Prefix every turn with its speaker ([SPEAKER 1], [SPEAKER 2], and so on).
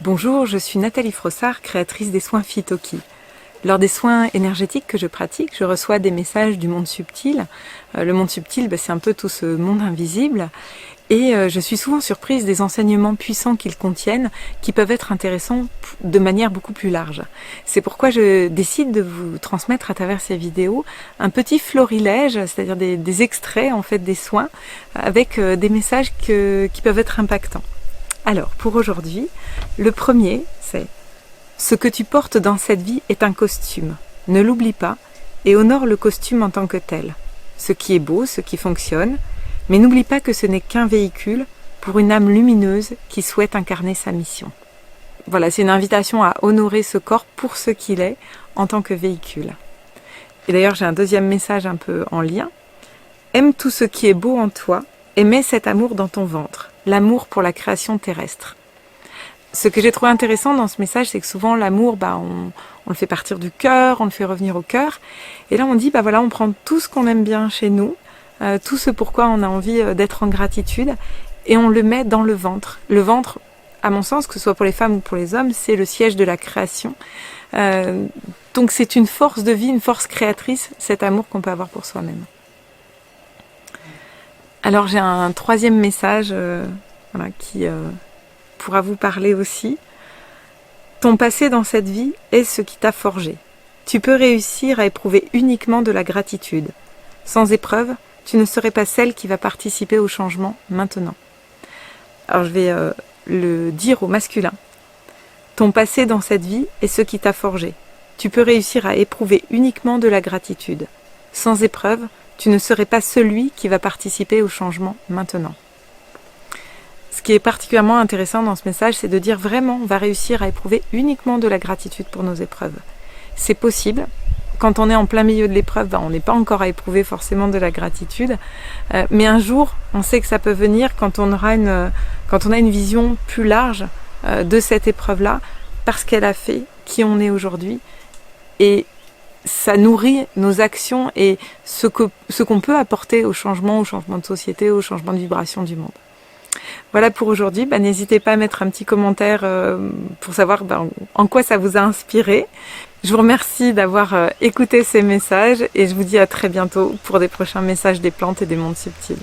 [SPEAKER 1] Bonjour, je suis Nathalie Frossard, créatrice des soins Phytoki. Lors des soins énergétiques que je pratique, je reçois des messages du monde subtil. Le monde subtil, c'est un peu tout ce monde invisible. Et je suis souvent surprise des enseignements puissants qu'ils contiennent, qui peuvent être intéressants de manière beaucoup plus large. C'est pourquoi je décide de vous transmettre à travers ces vidéos un petit florilège, c'est-à-dire des extraits en fait des soins, avec des messages qui peuvent être impactants. Alors, pour aujourd'hui, le premier, c'est « Ce que tu portes dans cette vie est un costume. Ne l'oublie pas et honore le costume en tant que tel. Ce qui est beau, ce qui fonctionne, mais n'oublie pas que ce n'est qu'un véhicule pour une âme lumineuse qui souhaite incarner sa mission. » Voilà, c'est une invitation à honorer ce corps pour ce qu'il est en tant que véhicule. Et d'ailleurs, j'ai un deuxième message un peu en lien. « Aime tout ce qui est beau en toi et mets cet amour dans ton ventre. L'amour pour la création terrestre. » Ce que j'ai trouvé intéressant dans ce message, c'est que souvent l'amour, on le fait partir du cœur, on le fait revenir au cœur. Et là on dit, voilà, on prend tout ce qu'on aime bien chez nous, tout ce pourquoi on a envie d'être en gratitude, et on le met dans le ventre. Le ventre, à mon sens, que ce soit pour les femmes ou pour les hommes, c'est le siège de la création. Donc c'est une force de vie, une force créatrice, cet amour qu'on peut avoir pour soi-même. Alors j'ai un troisième message qui pourra vous parler aussi. Ton passé dans cette vie est ce qui t'a forgé. Tu peux réussir à éprouver uniquement de la gratitude. Sans épreuve, tu ne serais pas celle qui va participer au changement maintenant. Alors je vais le dire au masculin. Ton passé dans cette vie est ce qui t'a forgé. Tu peux réussir à éprouver uniquement de la gratitude. Sans épreuve, tu ne serais pas celui qui va participer au changement maintenant. Ce qui est particulièrement intéressant dans ce message, c'est de dire vraiment, on va réussir à éprouver uniquement de la gratitude pour nos épreuves. C'est possible. Quand on est en plein milieu de l'épreuve, on n'est pas encore à éprouver forcément de la gratitude. Mais un jour, on sait que ça peut venir quand on a une vision plus large de cette épreuve-là, parce qu'elle a fait qui on est aujourd'hui. Et ça nourrit nos actions et ce qu'on peut apporter au changement de société, au changement de vibration du monde. Voilà pour aujourd'hui. N'hésitez pas à mettre un petit commentaire pour savoir en quoi ça vous a inspiré. Je vous remercie d'avoir écouté ces messages et je vous dis à très bientôt pour des prochains messages des plantes et des mondes subtils.